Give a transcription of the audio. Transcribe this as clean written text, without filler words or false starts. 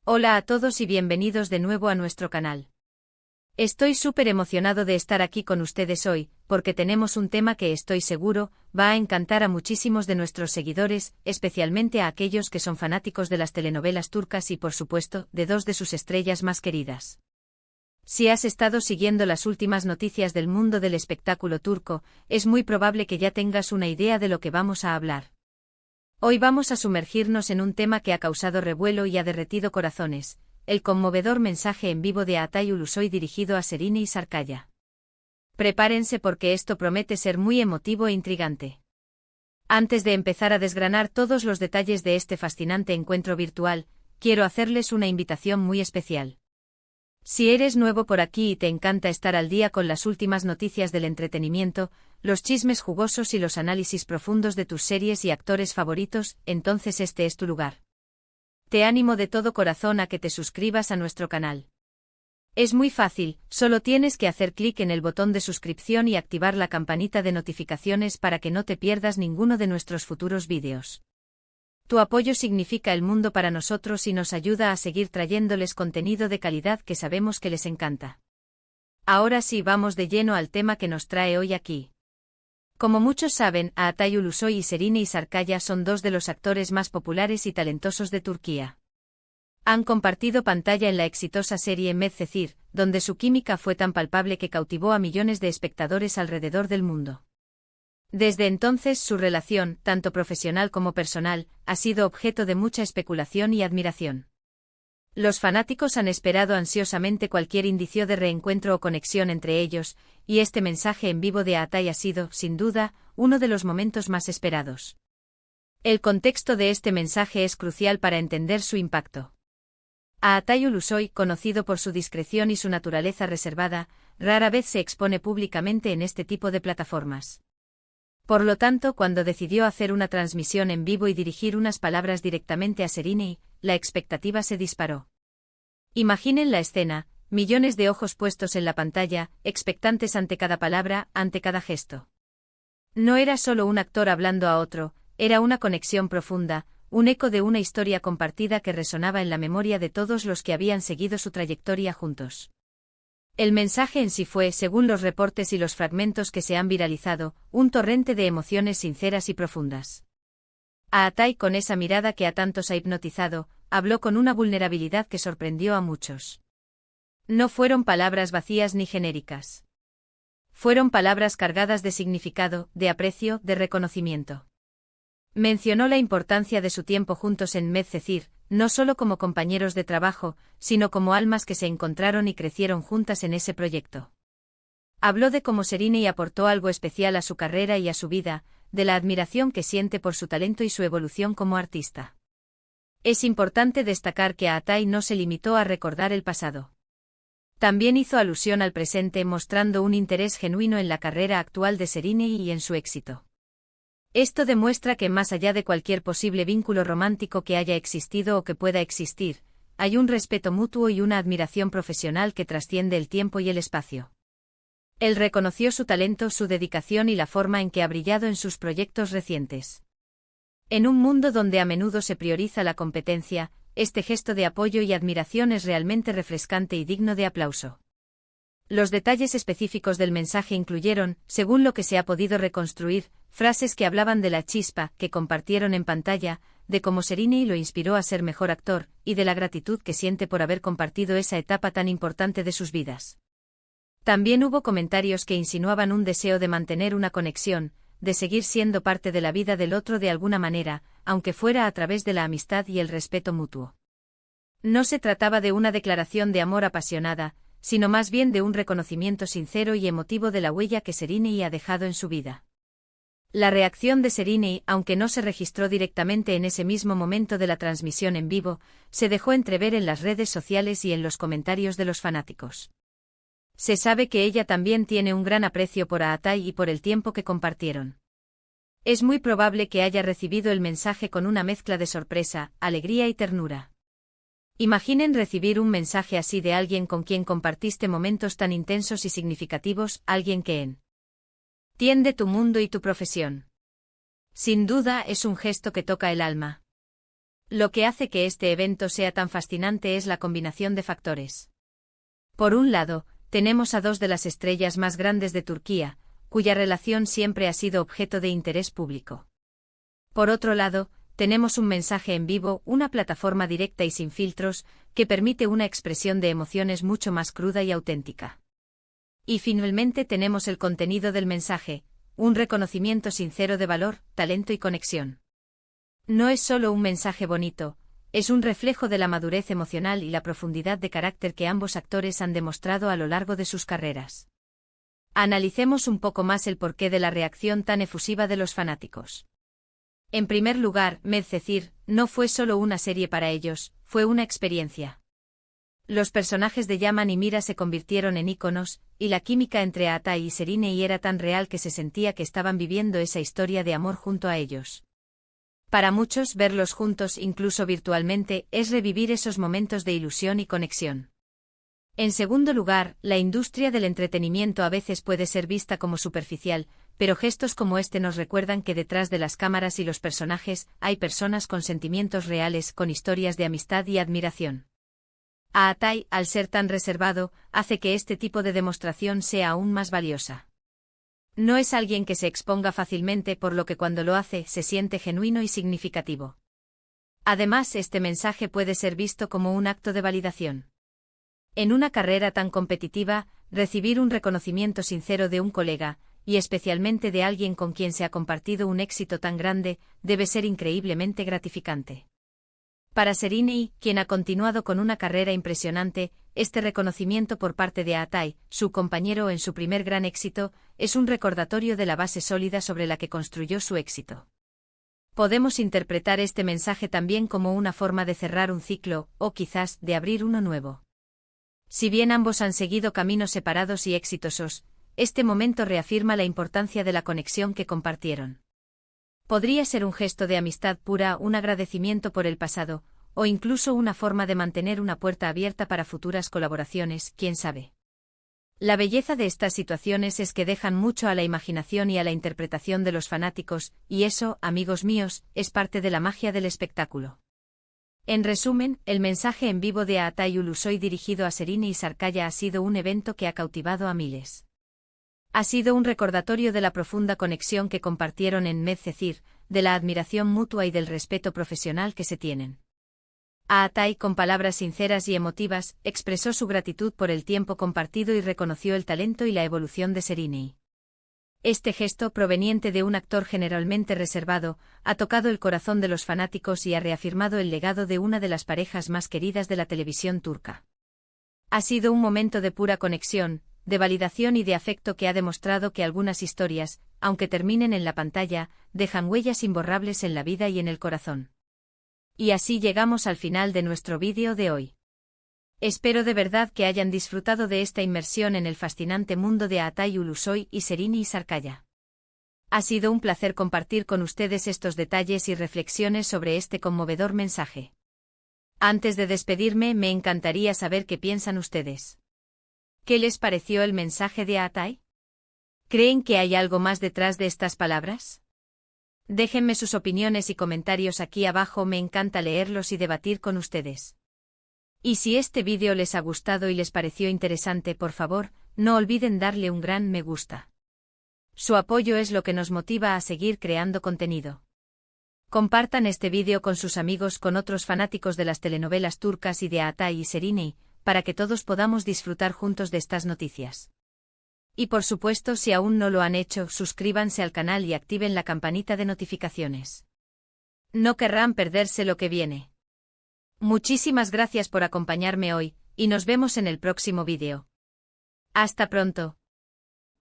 Hola a todos y bienvenidos de nuevo a nuestro canal. Estoy súper emocionado de estar aquí con ustedes hoy, porque tenemos un tema que estoy seguro va a encantar a muchísimos de nuestros seguidores, especialmente a aquellos que son fanáticos de las telenovelas turcas y por supuesto, de dos de sus estrellas más queridas. Si has estado siguiendo las últimas noticias del mundo del espectáculo turco, es muy probable que ya tengas una idea de lo que vamos a hablar. Hoy vamos a sumergirnos en un tema que ha causado revuelo y ha derretido corazones, el conmovedor mensaje en vivo de Atay Ulusoy dirigido a Serine y Sarkaya. Prepárense porque esto promete ser muy emotivo e intrigante. Antes de empezar a desgranar todos los detalles de este fascinante encuentro virtual, quiero hacerles una invitación muy especial. Si eres nuevo por aquí y te encanta estar al día con las últimas noticias del entretenimiento, los chismes jugosos y los análisis profundos de tus series y actores favoritos, entonces este es tu lugar. Te animo de todo corazón a que te suscribas a nuestro canal. Es muy fácil, solo tienes que hacer clic en el botón de suscripción y activar la campanita de notificaciones para que no te pierdas ninguno de nuestros futuros vídeos. Tu apoyo significa el mundo para nosotros y nos ayuda a seguir trayéndoles contenido de calidad que sabemos que les encanta. Ahora sí, vamos de lleno al tema que nos trae hoy aquí. Como muchos saben, Atay Ulusoy y Serine Sarkaya son dos de los actores más populares y talentosos de Turquía. Han compartido pantalla en la exitosa serie Medcezir, donde su química fue tan palpable que cautivó a millones de espectadores alrededor del mundo. Desde entonces su relación, tanto profesional como personal, ha sido objeto de mucha especulación y admiración. Los fanáticos han esperado ansiosamente cualquier indicio de reencuentro o conexión entre ellos, y este mensaje en vivo de Atay ha sido, sin duda, uno de los momentos más esperados. El contexto de este mensaje es crucial para entender su impacto. Atay Ulusoy, conocido por su discreción y su naturaleza reservada, rara vez se expone públicamente en este tipo de plataformas. Por lo tanto, cuando decidió hacer una transmisión en vivo y dirigir unas palabras directamente a Serine, la expectativa se disparó. Imaginen la escena, millones de ojos puestos en la pantalla, expectantes ante cada palabra, ante cada gesto. No era solo un actor hablando a otro, era una conexión profunda, un eco de una historia compartida que resonaba en la memoria de todos los que habían seguido su trayectoria juntos. El mensaje en sí fue, según los reportes y los fragmentos que se han viralizado, un torrente de emociones sinceras y profundas. Atay, con esa mirada que a tantos ha hipnotizado, habló con una vulnerabilidad que sorprendió a muchos. No fueron palabras vacías ni genéricas. Fueron palabras cargadas de significado, de aprecio, de reconocimiento. Mencionó la importancia de su tiempo juntos en Medcezir, no solo como compañeros de trabajo, sino como almas que se encontraron y crecieron juntas en ese proyecto. Habló de cómo Serine aportó algo especial a su carrera y a su vida, de la admiración que siente por su talento y su evolución como artista. Es importante destacar que Atay no se limitó a recordar el pasado. También hizo alusión al presente mostrando un interés genuino en la carrera actual de Serine y en su éxito. Esto demuestra que más allá de cualquier posible vínculo romántico que haya existido o que pueda existir, hay un respeto mutuo y una admiración profesional que trasciende el tiempo y el espacio. Él reconoció su talento, su dedicación y la forma en que ha brillado en sus proyectos recientes. En un mundo donde a menudo se prioriza la competencia, este gesto de apoyo y admiración es realmente refrescante y digno de aplauso. Los detalles específicos del mensaje incluyeron, según lo que se ha podido reconstruir, frases que hablaban de la chispa que compartieron en pantalla, de cómo Serine lo inspiró a ser mejor actor, y de la gratitud que siente por haber compartido esa etapa tan importante de sus vidas. También hubo comentarios que insinuaban un deseo de mantener una conexión, de seguir siendo parte de la vida del otro de alguna manera, aunque fuera a través de la amistad y el respeto mutuo. No se trataba de una declaración de amor apasionada, sino más bien de un reconocimiento sincero y emotivo de la huella que Serine ha dejado en su vida. La reacción de Serine, aunque no se registró directamente en ese mismo momento de la transmisión en vivo, se dejó entrever en las redes sociales y en los comentarios de los fanáticos. Se sabe que ella también tiene un gran aprecio por Atay y por el tiempo que compartieron. Es muy probable que haya recibido el mensaje con una mezcla de sorpresa, alegría y ternura. Imaginen recibir un mensaje así de alguien con quien compartiste momentos tan intensos y significativos, alguien que entiende tu mundo y tu profesión. Sin duda es un gesto que toca el alma. Lo que hace que este evento sea tan fascinante es la combinación de factores. Por un lado, tenemos a dos de las estrellas más grandes de Turquía, cuya relación siempre ha sido objeto de interés público. Por otro lado, tenemos un mensaje en vivo, una plataforma directa y sin filtros, que permite una expresión de emociones mucho más cruda y auténtica. Y finalmente tenemos el contenido del mensaje, un reconocimiento sincero de valor, talento y conexión. No es solo un mensaje bonito, es un reflejo de la madurez emocional y la profundidad de carácter que ambos actores han demostrado a lo largo de sus carreras. Analicemos un poco más el porqué de la reacción tan efusiva de los fanáticos. En primer lugar, Medcezir no fue solo una serie para ellos, fue una experiencia. Los personajes de Yaman y Mira se convirtieron en íconos, y la química entre Atay y Serenei era tan real que se sentía que estaban viviendo esa historia de amor junto a ellos. Para muchos, verlos juntos, incluso virtualmente, es revivir esos momentos de ilusión y conexión. En segundo lugar, la industria del entretenimiento a veces puede ser vista como superficial, pero gestos como este nos recuerdan que detrás de las cámaras y los personajes hay personas con sentimientos reales, con historias de amistad y admiración. A Atay, al ser tan reservado, hace que este tipo de demostración sea aún más valiosa. No es alguien que se exponga fácilmente, por lo que cuando lo hace se siente genuino y significativo. Además, este mensaje puede ser visto como un acto de validación. En una carrera tan competitiva, recibir un reconocimiento sincero de un colega, y especialmente de alguien con quien se ha compartido un éxito tan grande, debe ser increíblemente gratificante. Para Serenei, quien ha continuado con una carrera impresionante, este reconocimiento por parte de Atay, su compañero en su primer gran éxito, es un recordatorio de la base sólida sobre la que construyó su éxito. Podemos interpretar este mensaje también como una forma de cerrar un ciclo, o quizás de abrir uno nuevo. Si bien ambos han seguido caminos separados y exitosos, este momento reafirma la importancia de la conexión que compartieron. Podría ser un gesto de amistad pura, un agradecimiento por el pasado, o incluso una forma de mantener una puerta abierta para futuras colaboraciones, quién sabe. La belleza de estas situaciones es que dejan mucho a la imaginación y a la interpretación de los fanáticos, y eso, amigos míos, es parte de la magia del espectáculo. En resumen, el mensaje en vivo de Atay Ulusoy dirigido a Serenei y Sarkaya ha sido un evento que ha cautivado a miles. Ha sido un recordatorio de la profunda conexión que compartieron en Medcezir, de la admiración mutua y del respeto profesional que se tienen. Atay, con palabras sinceras y emotivas, expresó su gratitud por el tiempo compartido y reconoció el talento y la evolución de Serenei. Este gesto, proveniente de un actor generalmente reservado, ha tocado el corazón de los fanáticos y ha reafirmado el legado de una de las parejas más queridas de la televisión turca. Ha sido un momento de pura conexión, de validación y de afecto que ha demostrado que algunas historias, aunque terminen en la pantalla, dejan huellas imborrables en la vida y en el corazón. Y así llegamos al final de nuestro vídeo de hoy. Espero de verdad que hayan disfrutado de esta inmersión en el fascinante mundo de Atay Ulusoy y Serenei Sarkaya. Ha sido un placer compartir con ustedes estos detalles y reflexiones sobre este conmovedor mensaje. Antes de despedirme, me encantaría saber qué piensan ustedes. ¿Qué les pareció el mensaje de Atay? ¿Creen que hay algo más detrás de estas palabras? Déjenme sus opiniones y comentarios aquí abajo, me encanta leerlos y debatir con ustedes. Y si este vídeo les ha gustado y les pareció interesante, por favor, no olviden darle un gran me gusta. Su apoyo es lo que nos motiva a seguir creando contenido. Compartan este vídeo con sus amigos, con otros fanáticos de las telenovelas turcas y de Atay y Serenei, para que todos podamos disfrutar juntos de estas noticias. Y por supuesto, si aún no lo han hecho, suscríbanse al canal y activen la campanita de notificaciones. No querrán perderse lo que viene. Muchísimas gracias por acompañarme hoy, y nos vemos en el próximo vídeo. Hasta pronto.